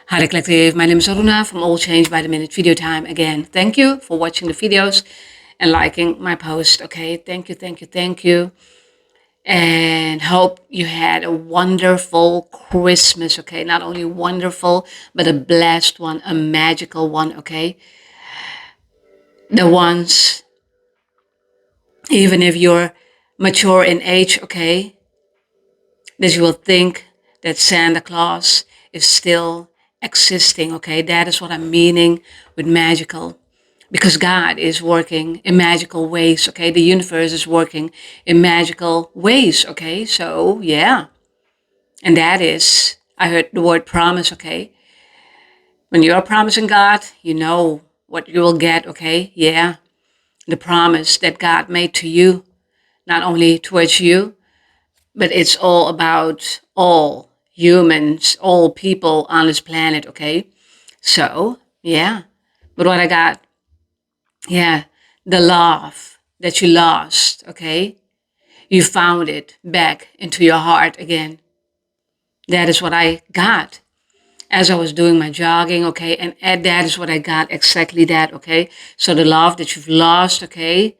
Hi Collective, my name is Aruna from All Change by the Minute Video Time. Again, thank you for watching the videos and liking my post. Okay, thank you, thank you, thank you. And hope you had a wonderful Christmas. Okay, not only wonderful, but a blessed one, a magical one. Okay, the ones, even if you're mature in age, okay, that you will think that Santa Claus is still existing. Okay, that is what I'm meaning with magical. Because God is working in magical ways, okay? The universe is working in magical ways, okay? So, yeah. And that is, I heard the word promise, okay? When you are promising God, you know what you will get, okay? Yeah. The promise that God made to you, not only towards you, but it's all about all humans, all people on this planet, okay? So, yeah. But what I got, yeah, the love that you lost, okay? You found it back into your heart again. That is what I got as I was doing my jogging, okay? And that is what I got, exactly that, okay? So the love that you've lost, okay?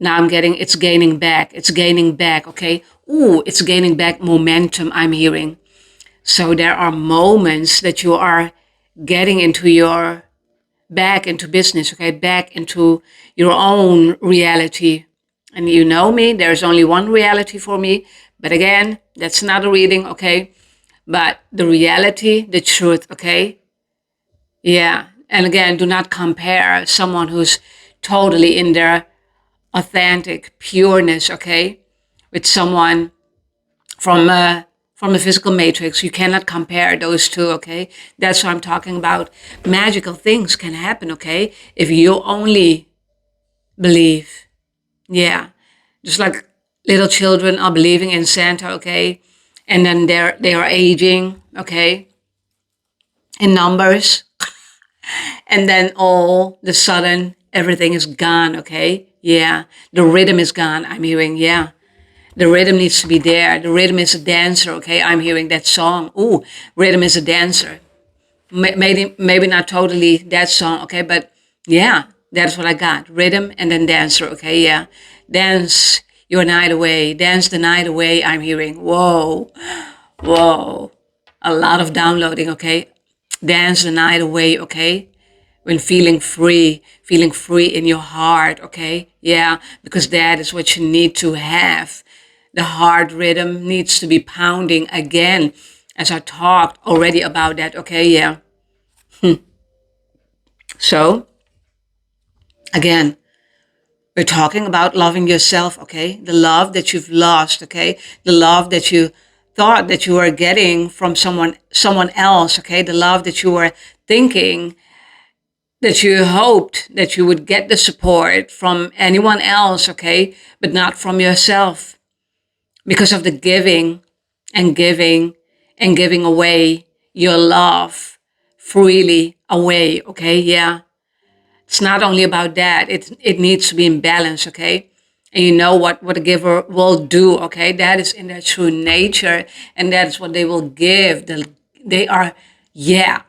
Now it's gaining back, okay? Ooh, it's gaining back momentum, I'm hearing. So there are moments that you are getting into your back into business, okay, back into your own reality. And you know me, there's only one reality for me. But again, that's not a reading, okay? But the reality, the truth, okay? Yeah. And again, do not compare someone who's totally in their authentic pureness, okay, with someone from from the physical matrix. You cannot compare those two, okay? That's what I'm talking about. Magical things can happen, okay, if you only believe. Yeah, just like little children are believing in Santa, okay, and then they are aging, okay, in numbers, and then all the sudden everything is gone, okay? Yeah, the rhythm is gone. I'm hearing, yeah. The rhythm needs to be there. The rhythm is a dancer, okay? I'm hearing that song. Ooh, rhythm is a dancer. Maybe not totally that song, okay? But yeah, that's what I got. Rhythm and then dancer, okay? Yeah. Dance your night away. Dance the night away, I'm hearing. Whoa, whoa. A lot of downloading, okay? Dance the night away, okay? When feeling free in your heart, okay? Yeah, because that is what you need to have. The heart rhythm needs to be pounding again, as I talked already about that, okay? Yeah. So, again, we're talking about loving yourself, okay? The love that you've lost, okay? The love that you thought that you were getting from someone else, okay? The love that you were thinking that you hoped that you would get the support from anyone else, okay, but not from yourself because of the giving and giving and giving away your love freely away, okay? Yeah. It's not only about that. It needs to be in balance, okay? And you know what a giver will do, okay? That is in their true nature, and that is what they will give. They are, yeah,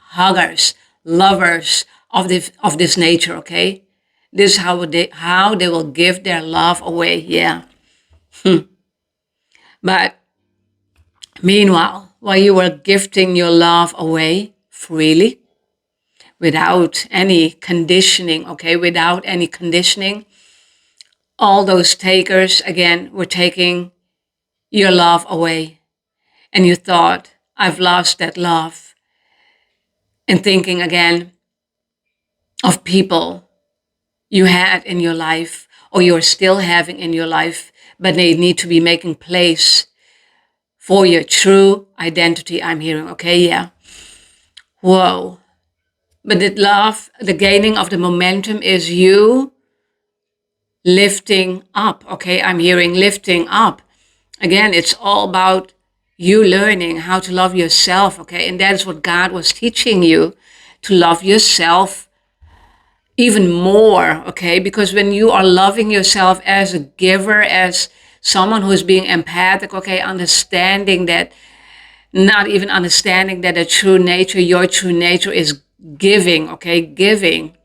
huggers, lovers of this nature, okay? This is how they will give their love away, yeah. But meanwhile, while you were gifting your love away freely, without any conditioning, okay, without any conditioning, all those takers again were taking your love away. And you thought, I've lost that love. And thinking again of people you had in your life or you're still having in your life, but they need to be making place for your true identity, I'm hearing, okay? Yeah. Whoa. But the love, the gaining of the momentum is you lifting up, okay? I'm hearing lifting up. Again, it's all about you learning how to love yourself, okay? And that is what God was teaching you, to love yourself even more, okay? Because when you are loving yourself as a giver, as someone who is being empathic, okay, understanding that not even understanding that your true nature is giving, okay, giving.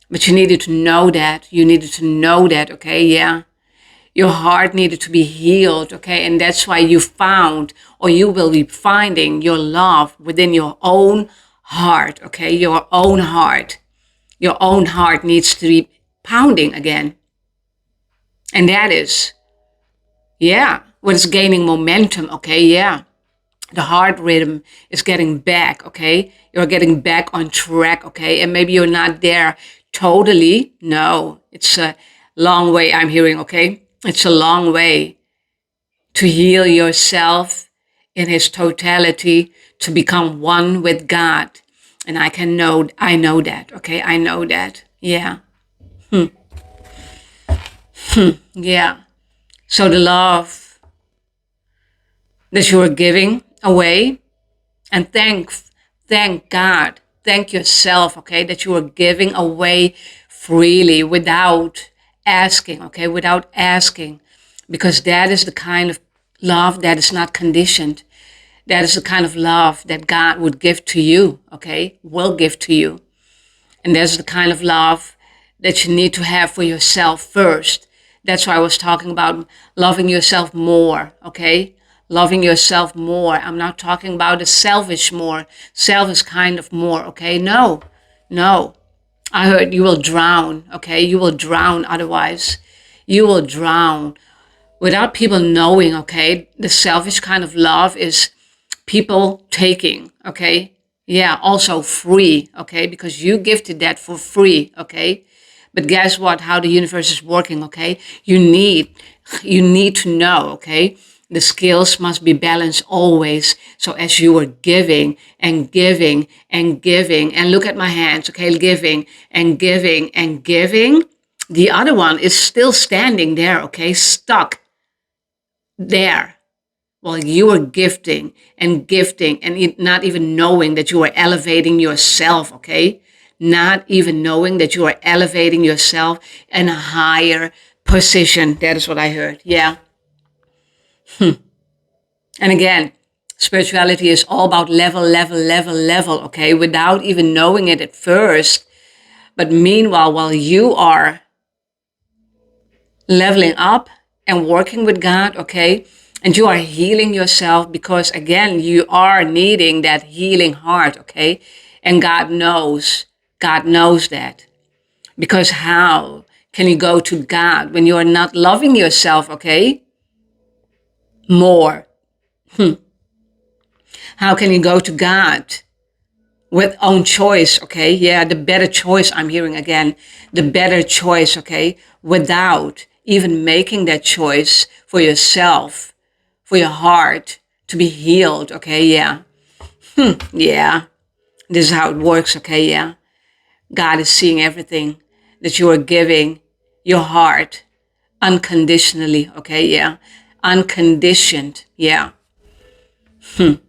But you needed to know that. You needed to know that, okay, yeah. Your heart needed to be healed, okay? And that's why you found, or you will be finding, your love within your own heart, okay? Your own heart. Your own heart needs to be pounding again. And that is, yeah, what is gaining momentum, okay? Yeah. The heart rhythm is getting back, okay? You're getting back on track, okay? And maybe you're not there totally. No, it's a long way, I'm hearing, okay? It's a long way to heal yourself in his totality, to become one with God. And I know that, okay? I know that. Yeah. Yeah. So the love that you are giving away, and thank God, thank yourself, okay, that you are giving away freely without asking, okay, without asking, because that is the kind of love that is not conditioned. That is the kind of love that God would give to you, okay, will give to you. And that's the kind of love that you need to have for yourself first. That's why I was talking about loving yourself more, okay? Loving yourself more. I'm not talking about the selfish more, selfish kind of more, okay? No, no. I heard you will drown, okay? You will drown otherwise. You will drown without people knowing, okay? The selfish kind of love is people taking, okay? Yeah, also free, okay? Because you gifted that for free, okay? But guess what? How the universe is working, okay? You need to know, okay? The skills must be balanced always. So as you are giving and giving and giving, and look at my hands, okay? Giving and giving and giving, the other one is still standing there, okay? Stuck there. Well, you are gifting and not even knowing that you are elevating yourself, okay? Not even knowing that you are elevating yourself in a higher position. That is what I heard. Yeah. And again, spirituality is all about level, okay? Without even knowing it at first. But meanwhile, while you are leveling up and working with God, okay? And you are healing yourself because, again, you are needing that healing heart, okay? And God knows that. Because how can you go to God when you are not loving yourself, okay? More. How can you go to God with own choice, okay? Yeah, the better choice, I'm hearing again. The better choice, okay? Without even making that choice for yourself, for your heart to be healed, okay? Yeah. Yeah. This is how it works, okay? Yeah. God is seeing everything that you are giving your heart unconditionally, okay? Yeah. Unconditioned, yeah. And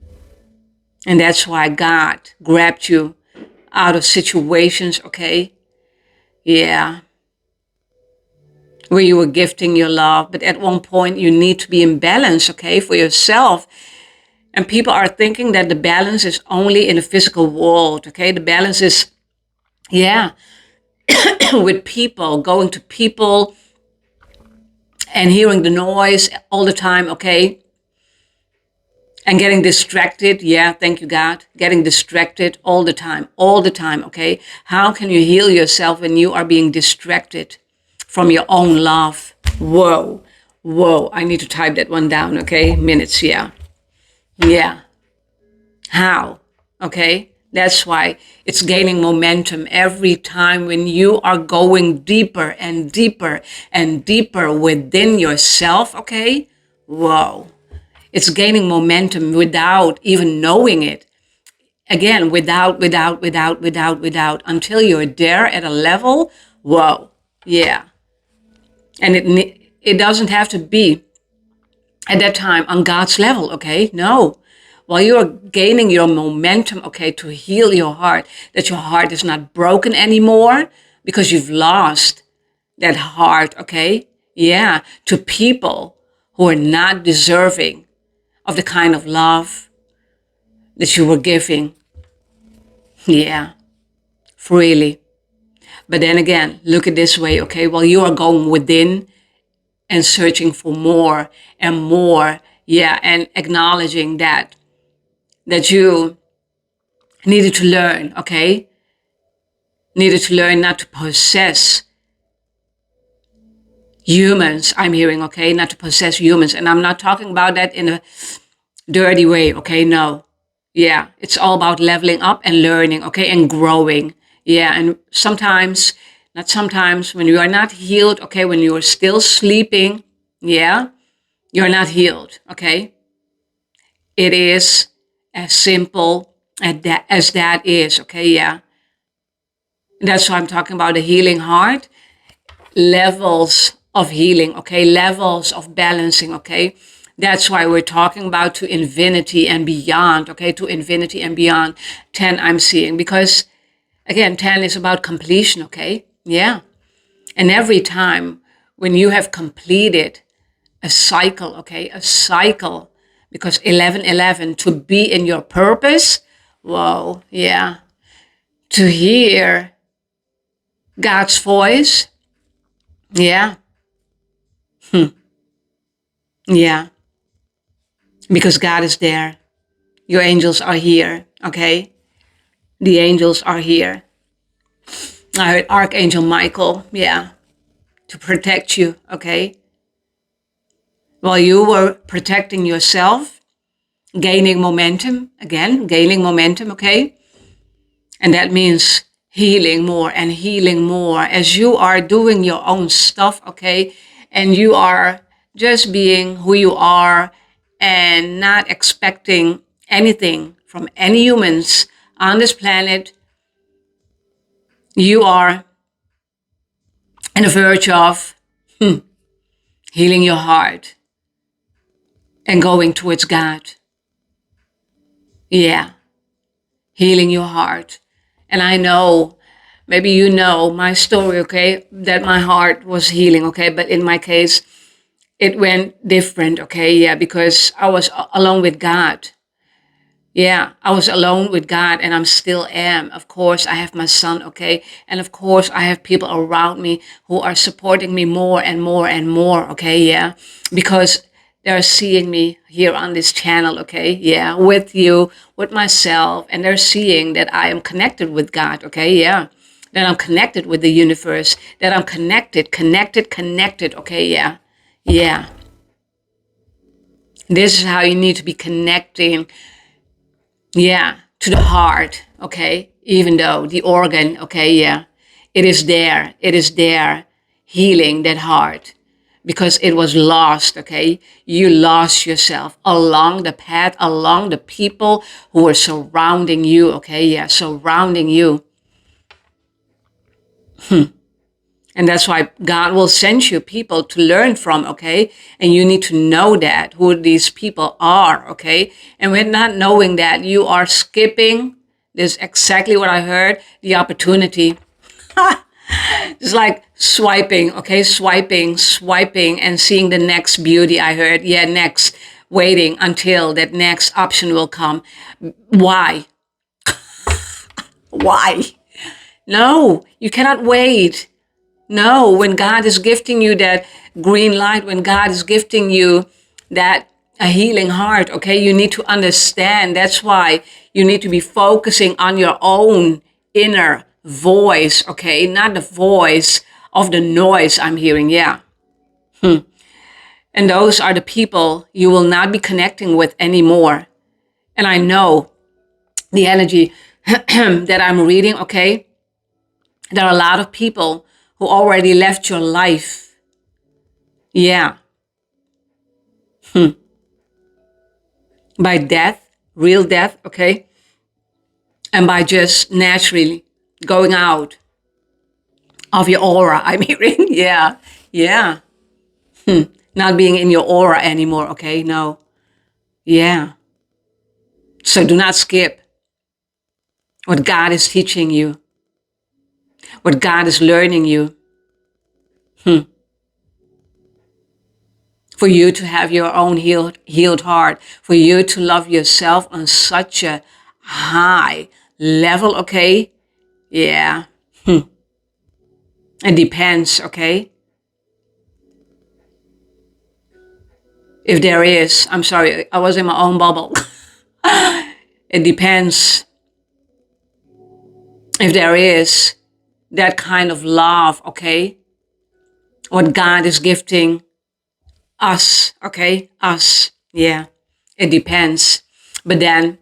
that's why God grabbed you out of situations, okay? Yeah. Where you were gifting your love. But at one point, you need to be in balance, okay, for yourself. And people are thinking that the balance is only in the physical world, okay? The balance is, yeah, with people, going to people and hearing the noise all the time, okay? And getting distracted. Yeah, thank you, God. Getting distracted all the time, okay? How can you heal yourself when you are being distracted from your own love? Whoa, whoa. I need to type that one down, okay? Minutes, yeah. Yeah. How? Okay? That's why it's gaining momentum every time when you are going deeper and deeper and deeper within yourself, okay? Whoa. It's gaining momentum without even knowing it. Again, without, until you're there at a level. Whoa. Yeah. And it doesn't have to be at that time on God's level, okay? No. While you are gaining your momentum, okay, to heal your heart, that your heart is not broken anymore because you've lost that heart, okay? Yeah, to people who are not deserving of the kind of love, that you were giving. Yeah, freely. But then again, look at this way, okay? Well, you are going within and searching for more and more. Yeah, and acknowledging that you needed to learn, okay? Needed to learn not to possess humans, I'm hearing, okay? Not to possess humans. And I'm not talking about that in a dirty way, okay? No. Yeah, it's all about leveling up and learning, okay? And growing. Yeah, and sometimes, not sometimes, when you are not healed, okay? When you are still sleeping, yeah, you're not healed, okay? It is as simple as that is, okay? Yeah. That's why I'm talking about the healing heart, levels of healing, okay? Levels of balancing, okay? That's why we're talking about to infinity and beyond, okay? To infinity and beyond. 10 I'm seeing, because again, 10 is about completion, okay? Yeah. And every time when you have completed a cycle, okay? A cycle, because 1111, to be in your purpose, whoa, yeah. To hear God's voice, yeah, yeah, because God is there. Your angels are here, okay? The angels are here. I heard Archangel Michael, yeah, to protect you, okay? While you were protecting yourself, gaining momentum, again, gaining momentum, okay? And that means healing more as you are doing your own stuff, okay? And you are just being who you are and not expecting anything from any humans on this planet. You are on the verge of healing your heart and going towards God. Yeah, healing your heart. And I know, maybe you know my story, okay, that my heart was healing, okay, but in my case, it went different, okay, yeah, because I was alone with God. Yeah, I was alone with God and I'm still am. Of course, I have my son, okay? And of course, I have people around me who are supporting me more and more and more, okay? Yeah, because they're seeing me here on this channel, okay? Yeah, with you, with myself, and they're seeing that I am connected with God, okay? Yeah, that I'm connected with the universe, that I'm connected, okay? Yeah, yeah. This is how you need to be connecting, yeah, to the heart, okay? Even though the organ, okay, yeah, it is there, healing that heart because it was lost, okay? You lost yourself along the path, along the people who were surrounding you, okay? Yeah, surrounding you. And that's why God will send you people to learn from, okay? And you need to know that, who these people are, okay? And with not knowing that, you are skipping, this is exactly what I heard, the opportunity. It's like swiping, okay? Swiping, and seeing the next beauty, I heard. Yeah, next, waiting until that next option will come. Why? Why? No, you cannot wait. No, when God is gifting you that green light, when God is gifting you that a healing heart, okay, you need to understand. That's why you need to be focusing on your own inner voice, okay, not the voice of the noise I'm hearing. Yeah. And those are the people you will not be connecting with anymore. And I know the energy that I'm reading, okay, there are a lot of people who already left your life. Yeah. By death, real death, okay? And by just naturally going out of your aura, I'm hearing, yeah, yeah. Not being in your aura anymore, okay? No, yeah. So do not skip what God is teaching you, what God is learning you. for you to have your own healed heart, for you to love yourself on such a high level, okay? Yeah, it depends, okay? If there is, I'm sorry, I was in my own bubble. It depends if there is that kind of love, okay? What God is gifting us, okay? Us, yeah. It depends. But then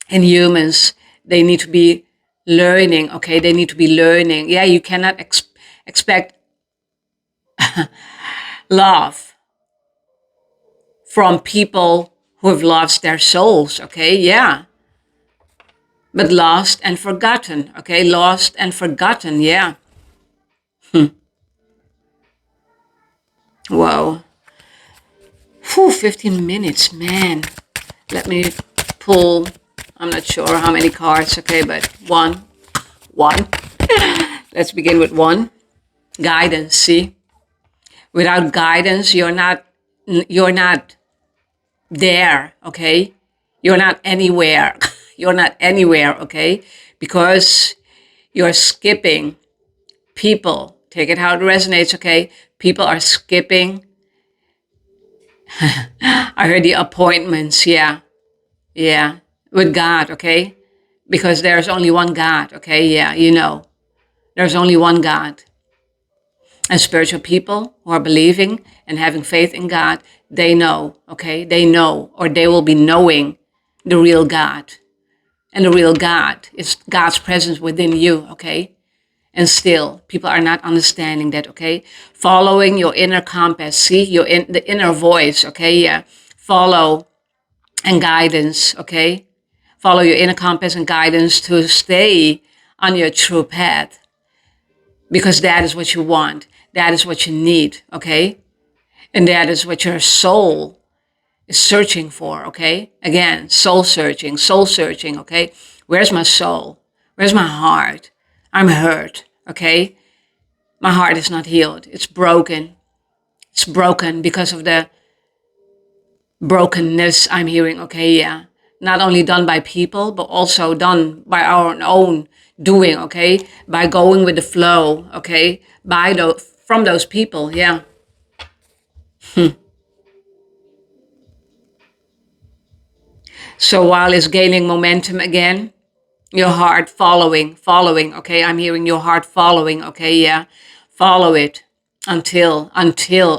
in humans, they need to be learning, okay? They need to be learning. Yeah, you cannot expect love from people who have lost their souls, okay? Yeah. But lost and forgotten, okay? Lost and forgotten, yeah. Whoa. Whew, 15 minutes, man. Let me pull, I'm not sure how many cards, okay, but one. Let's begin with one. Guidance, see? Without guidance, you're not there, okay? You're not anywhere. You're not anywhere, okay? Because you're skipping people. Take it how it resonates, okay? People are skipping. I heard the appointments, yeah. Yeah. With God, okay? Because there's only one God, okay? Yeah, you know. There's only one God. And spiritual people who are believing and having faith in God, they know, okay? They know, or they will be knowing the real God. And the real God is God's presence within you, okay? And still, people are not understanding that, okay? Following your inner compass, see? The inner voice, okay? Yeah. Follow and guidance, okay? Follow your inner compass and guidance to stay on your true path, because that is what you want. That is what you need, okay? And that is what your soul is searching for, okay? Again, soul searching, okay? Where's my soul? Where's my heart? I'm hurt, okay? My heart is not healed. It's broken. It's broken because of the brokenness I'm hearing, okay? Yeah. Not only done by people, but also done by our own doing, okay? By going with the flow, okay? From those people, yeah. So while it's gaining momentum again, your heart following, okay? I'm hearing your heart following, okay? Yeah. Follow it until,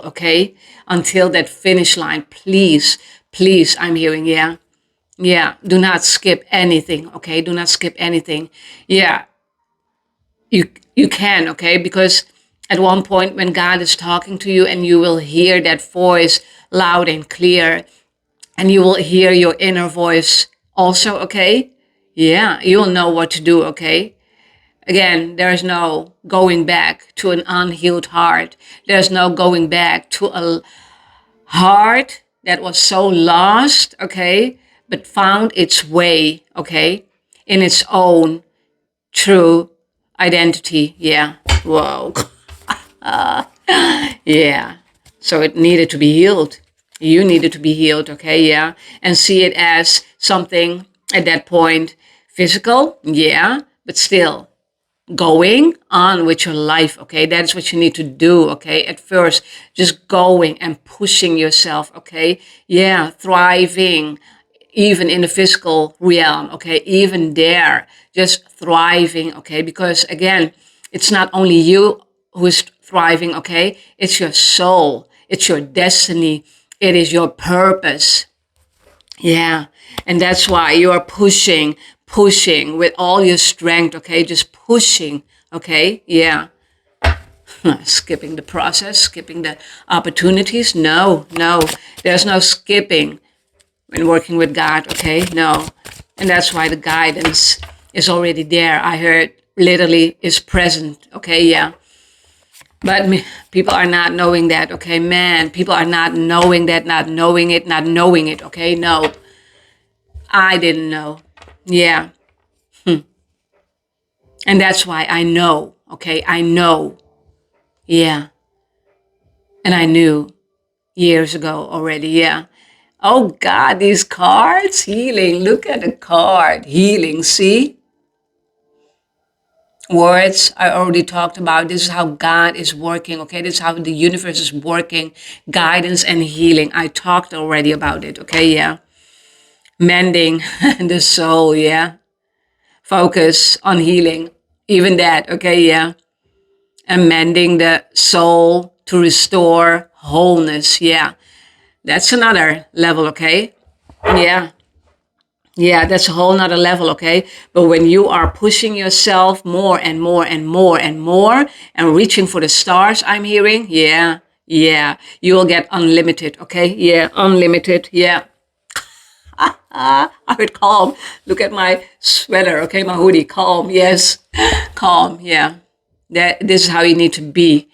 okay? Until that finish line. Please, I'm hearing, yeah. Yeah. Do not skip anything, okay? Do not skip anything. Yeah. You can, okay? Because at one point when God is talking to you and you will hear that voice loud and clear, and you will hear your inner voice also, okay? Yeah, you'll know what to do, okay? Again, there's no going back to an unhealed heart. There's no going back to a heart that was so lost, okay, but found its way, okay, in its own true identity. Yeah. Whoa. Yeah. So it needed to be healed. You needed to be healed, okay? Yeah. And see it as something at that point physical, yeah, but still going on with your life, okay? That is what you need to do, okay? At first, just going and pushing yourself, okay? Yeah, thriving even in the physical realm, okay? Even there, just thriving, okay? Because again, it's not only you who is thriving, okay? It's your soul, it's your destiny, it is your purpose. Yeah. And that's why you are pushing with all your strength, okay? Just pushing, okay? Yeah. Skipping the process, skipping the opportunities. No, no. There's no skipping when working with God, okay? No. And that's why the guidance is already there. I heard literally is present, okay? Yeah. But people are not knowing that, okay? Man, people are not knowing that, not knowing it, okay? No. I didn't know. Yeah. And that's why I know. Okay. I know. Yeah. And I knew. years ago already. Yeah. Oh God, these cards, healing. Look at the card, healing. See? Words I already talked about. This is how God is working, okay? This is how the universe is working. Guidance and healing. I talked already about it, okay? Yeah. Mending the soul, yeah. Focus on healing. Even that, okay? Yeah. And mending the soul to restore wholeness, yeah. That's another level, okay? Yeah. Yeah, that's a whole nother level, okay? But when you are pushing yourself more and more and more and more and reaching for the stars, I'm hearing, yeah, yeah, you will get unlimited, okay? Yeah, unlimited, yeah. I heard calm. Look at my sweater, okay? My hoodie, calm, yes, calm, yeah. This is how you need to be.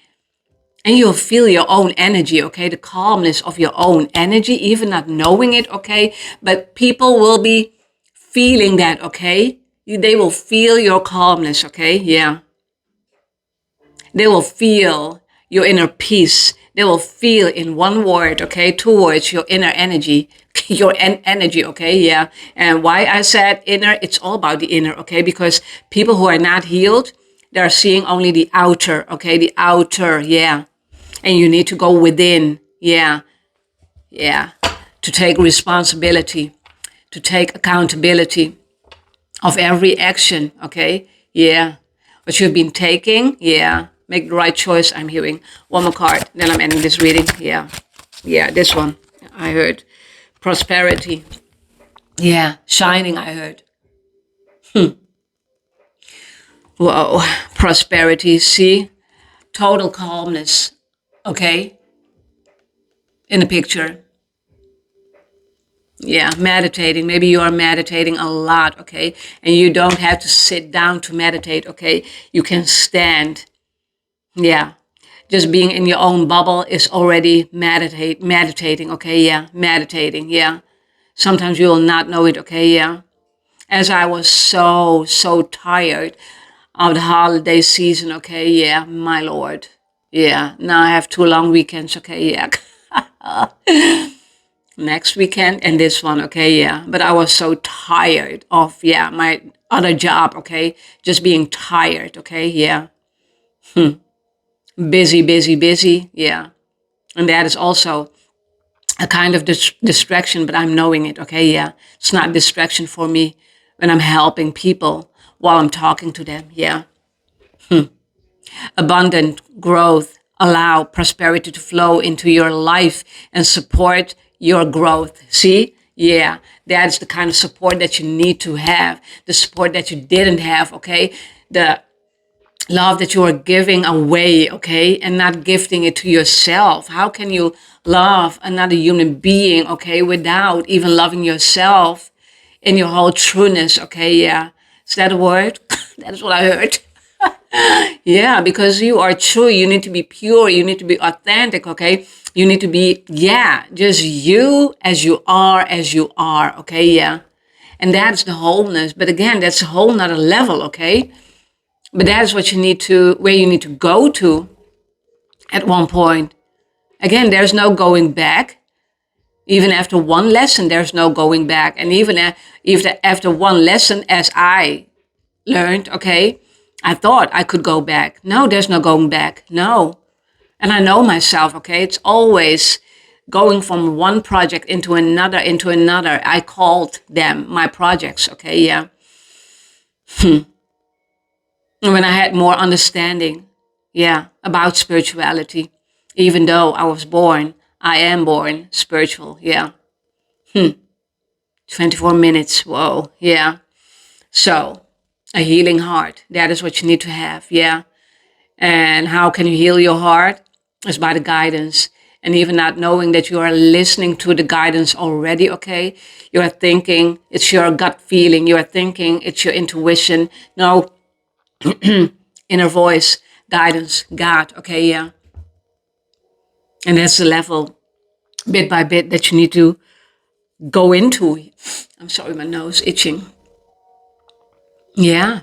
And you'll feel your own energy, okay? The calmness of your own energy, even not knowing it, okay? But people will be feeling that, okay? They will feel your calmness, okay? Yeah. They will feel your inner peace. They will feel in one word, okay, towards your inner energy, your energy, okay? Yeah. And why I said inner, it's all about the inner, okay? Because people who are not healed, they're seeing only the outer, okay? The outer, yeah. And you need to go within, yeah, yeah, to take responsibility, to take accountability of every action, okay? Yeah. What you've been taking, yeah. Make the right choice, I'm hearing. One more card, then I'm ending this reading, yeah. Yeah, this one, I heard. Prosperity, yeah. Shining, I heard. Whoa, prosperity, see? Total calmness, okay? In the picture. Yeah, meditating. Maybe you are meditating a lot, okay? And you don't have to sit down to meditate, okay? You can stand. Yeah. Just being in your own bubble is already meditating, okay? Yeah, meditating, yeah. Sometimes you will not know it, okay? Yeah. As I was so tired of the holiday season, okay? Yeah, my Lord. Yeah, now I have 2 long weekends, okay? Yeah. Next weekend and this one, okay? Yeah. But I was so tired of, yeah, my other job, okay? Just being tired, okay? Yeah. Busy, yeah. And that is also a kind of distraction, but I'm knowing it, okay? Yeah. It's not distraction for me when I'm helping people while I'm talking to them, yeah. Abundant growth, allow prosperity to flow into your life and support your growth. See? Yeah, that's the kind of support that you need to have, the support that you didn't have, okay? The love that you are giving away, okay, and not gifting it to yourself. How can you love another human being, okay, without even loving yourself in your whole trueness, okay? Yeah, is that a word? That is what I heard. Yeah, because you are true. You need to be pure. You need to be authentic, okay? You need to be, yeah, just you, as you are, okay? Yeah. And that's the wholeness. But again, that's a whole nother level, okay? But that is what you need to, where you need to go to at one point. Again, there's no going back. Even after one lesson, there's no going back. And even after one lesson, as I learned, okay, I thought I could go back. No, there's no going back. No. And I know myself, okay? It's always going from one project into another, into another. I called them my projects, okay? Yeah. And when I had more understanding, yeah, about spirituality, even though I am born spiritual, yeah. 24 minutes, whoa, yeah. So, a healing heart, that is what you need to have, yeah. And how can you heal your heart? Is by the guidance. And even not knowing that you are listening to the guidance already, okay? You are thinking it's your gut feeling. You are thinking it's your intuition. No, inner voice, guidance, God, okay, yeah. And that's the level, bit by bit, that you need to go into. I'm sorry, my nose itching. Yeah.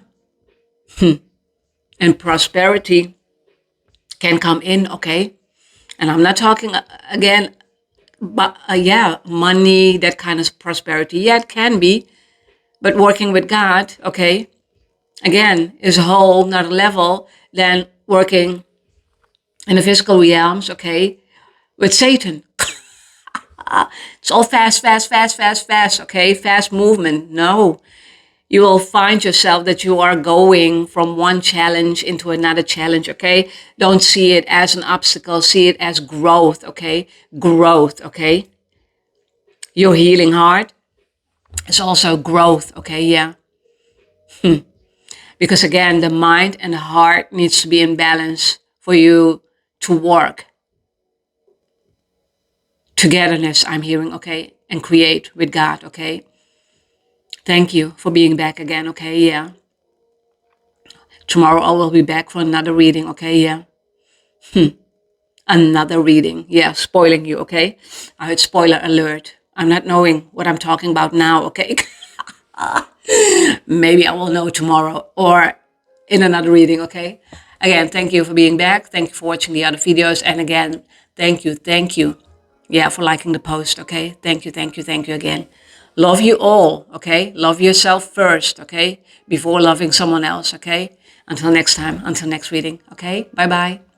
And prosperity can come in, okay? And I'm not talking again but yeah, money, that kind of prosperity. Yeah, it can be, but working with God, okay, again, is a whole nother level than working in the physical realms, okay, with Satan. It's all fast, fast, fast, fast, fast, okay, fast movement. No, you will find yourself that you are going from one challenge into another challenge, okay? Don't see it as an obstacle, see it as growth, okay? Growth, okay? Your healing heart is also growth, okay? Yeah. Because again, the mind and the heart needs to be in balance for you to work. Togetherness, I'm hearing, okay? And create with God, okay? Thank you for being back again, okay? Yeah. Tomorrow I will be back for another reading, okay? Yeah. Another reading. Yeah, spoiling you, okay? I heard spoiler alert. I'm not knowing what I'm talking about now, okay? Maybe I will know tomorrow or in another reading, okay? Again, thank you for being back. Thank you for watching the other videos. And again, thank you. Yeah, for liking the post, okay? Thank you, thank you, thank you again. Love you all, okay? Love yourself first, okay? Before loving someone else, okay? Until next time, until next reading, okay? Bye-bye.